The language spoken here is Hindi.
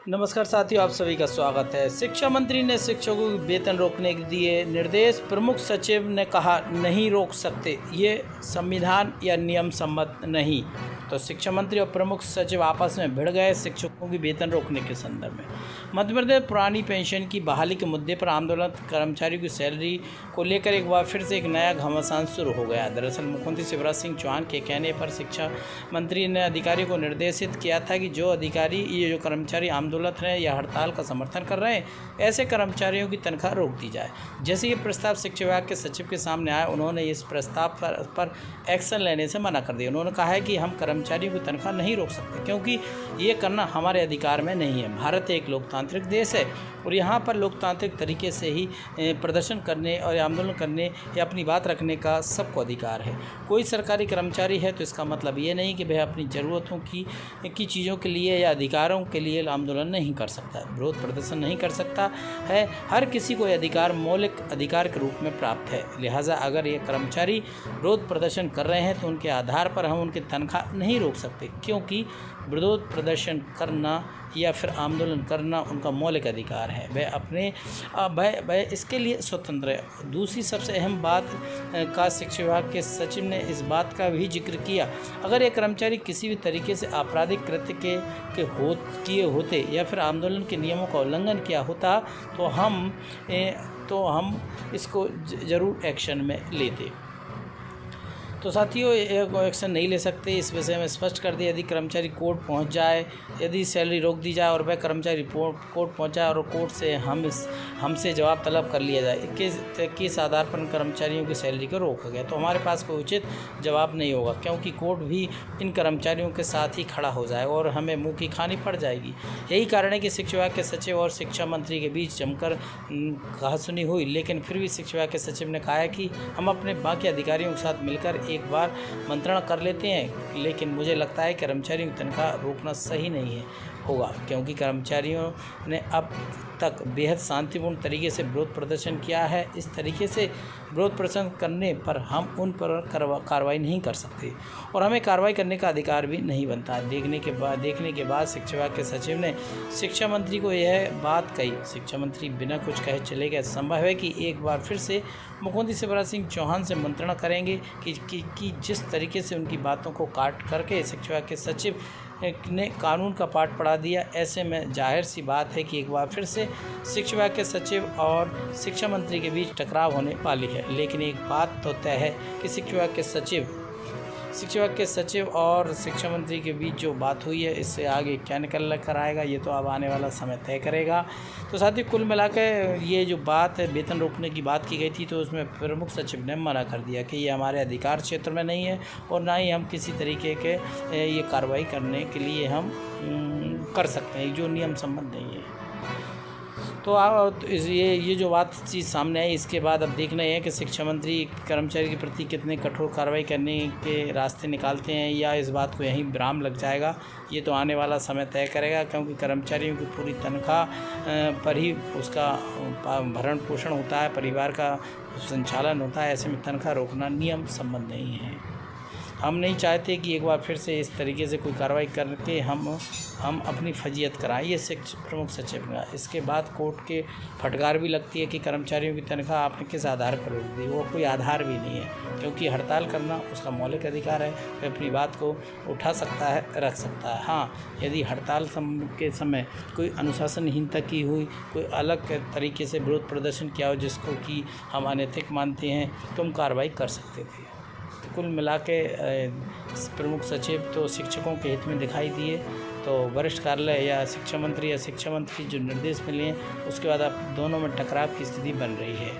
नमस्कार साथियों, आप सभी का स्वागत है। शिक्षा मंत्री ने शिक्षकों को वेतन रोकने के दिए निर्देश। प्रमुख सचिव ने कहा नहीं रोक सकते, ये संविधान या नियम सम्मत नहीं। तो शिक्षा मंत्री और प्रमुख सचिव आपस में भिड़ गए शिक्षकों की वेतन रोकने के संदर्भ में। मध्य प्रदेश पुरानी पेंशन की बहाली के मुद्दे पर आंदोलन कर्मचारियों की सैलरी को लेकर एक बार फिर से एक नया घमासान शुरू हो गया। दरअसल मुख्यमंत्री शिवराज सिंह चौहान के कहने पर शिक्षा मंत्री ने अधिकारियों को निर्देशित किया था कि जो कर्मचारी आंदोलन है या हड़ताल का समर्थन कर रहे हैं, ऐसे कर्मचारियों की तनख्वाह रोक दी जाए। जैसे ये प्रस्ताव शिक्षा विभाग के सचिव के सामने आया, उन्होंने इस प्रस्ताव पर एक्शन लेने से मना कर दिया। उन्होंने कहा है कि हम कर्मचारियों की तनख्वाह नहीं रोक सकते, क्योंकि ये करना हमारे अधिकार में नहीं है। भारत एक लोकतांत्रिक देश है और यहाँ पर लोकतांत्रिक तरीके से ही प्रदर्शन करने और आंदोलन करने या अपनी बात रखने का सबको अधिकार है। कोई सरकारी कर्मचारी है तो इसका मतलब ये नहीं कि वह अपनी ज़रूरतों की चीज़ों के लिए या अधिकारों के लिए आंदोलन नहीं कर सकता, विरोध प्रदर्शन नहीं कर सकता है। हर किसी को यह अधिकार मौलिक अधिकार के रूप में प्राप्त है। लिहाजा अगर ये कर्मचारी विरोध प्रदर्शन कर रहे हैं तो उनके आधार पर हम उनकी तनख्वाह नहीं रोक सकते, क्योंकि विरोध प्रदर्शन करना या फिर आंदोलन करना उनका मौलिक अधिकार है। वह इसके लिए स्वतंत्र है। दूसरी सबसे अहम बात का शिक्षा विभाग के सचिव ने इस बात का भी जिक्र किया, अगर ये कर्मचारी किसी भी तरीके से आपराधिक कृत्य किए होते या फिर आंदोलन के नियमों का उल्लंघन किया होता तो हम इसको ज़रूर एक्शन में लेते। तो साथियों, एक्शन नहीं ले सकते, इस विषय में स्पष्ट कर दिया। यदि कर्मचारी कोर्ट पहुंच जाए, यदि सैलरी रोक दी जाए और वह कर्मचारी कोर्ट पहुंच जाए और कोर्ट से हमसे जवाब तलब कर लिया जाए किस आधार पर कर्मचारियों की सैलरी को रोका गया, तो हमारे पास कोई उचित जवाब नहीं होगा, क्योंकि कोर्ट भी इन कर्मचारियों के साथ ही खड़ा हो जाएगा और हमें मुँह की खानी पड़ जाएगी। यही कारण है कि शिक्षा विभाग के सचिव और शिक्षा मंत्री के बीच जमकर कहासुनी हुई, लेकिन फिर भी शिक्षा विभाग के सचिव ने कहा है कि हम अपने बाकी अधिकारियों के साथ मिलकर एक बार मंत्रणा कर लेते हैं। लेकिन मुझे लगता है कि कर्मचारियों की तनख्वाह रोकना सही नहीं होगा, क्योंकि कर्मचारियों ने अब तक बेहद शांतिपूर्ण तरीके से विरोध प्रदर्शन किया है। इस तरीके से विरोध प्रदर्शन करने पर हम उन पर कार्रवाई नहीं कर सकते और हमें कार्रवाई करने का अधिकार भी नहीं बनता। देखने के बाद शिक्षा विभाग के सचिव ने शिक्षा मंत्री को यह बात कही। शिक्षा मंत्री बिना कुछ कहे चले गए। संभव है कि एक बार फिर से मुख्यमंत्री शिवराज सिंह चौहान से मंत्रणा करेंगे कि जिस तरीके से उनकी बातों को काट करके शिक्षा विभाग के सचिव ने कानून का पाठ पढ़ा दिया। ऐसे में जाहिर सी बात है कि एक बार फिर से शिक्षा विभाग के सचिव और शिक्षा मंत्री के बीच टकराव होने वाली है। लेकिन एक बात तो तय है कि शिक्षा विभाग के सचिव और शिक्षा मंत्री के बीच जो बात हुई है, इससे आगे क्या निकल कर आएगा, ये तो अब आने वाला समय तय करेगा। तो साथियों, कुल मिलाकर ये जो बात है वेतन रोकने की बात की गई थी, तो उसमें प्रमुख सचिव ने मना कर दिया कि ये हमारे अधिकार क्षेत्र में नहीं है और ना ही हम किसी तरीके के ये कार्रवाई करने के लिए हम कर सकते हैं, जो नियम सम्मत नहीं है। तो ये जो बात चीज़ सामने आई, इसके बाद अब देखना है कि शिक्षा मंत्री कर्मचारी के प्रति कितने कठोर कार्रवाई करने के रास्ते निकालते हैं, या इस बात को यहीं विराम लग जाएगा, ये तो आने वाला समय तय करेगा। क्योंकि कर्मचारियों की पूरी तनख्वाह पर ही उसका भरण पोषण होता है, परिवार का संचालन होता है। ऐसे में तनख्वाह रोकना नियम सम्मत नहीं है। हम नहीं चाहते कि एक बार फिर से इस तरीके से कोई कार्रवाई करके हम अपनी फजीयत कराएं। ये प्रमुख सचिव का इसके बाद कोर्ट के फटकार भी लगती है कि कर्मचारियों की तनख्वाह आपने किस आधार पर रोक दी। वो कोई आधार भी नहीं है, क्योंकि हड़ताल करना उसका मौलिक अधिकार है। वह अपनी बात को उठा सकता है, रख सकता है। हाँ, यदि हड़ताल के समय कोई अनुशासनहीनता की हुई, कोई अलग तरीके से विरोध प्रदर्शन किया हो जिसको कि हम अनैतिक मानते हैं, तो हम कार्रवाई कर सकते थे। कुल मिला के प्रमुख सचिव तो शिक्षकों के हित में दिखाई दिए। तो वरिष्ठ कार्यालय या शिक्षा मंत्री जो निर्देश मिले हैं, उसके बाद अब दोनों में टकराव की स्थिति बन रही है।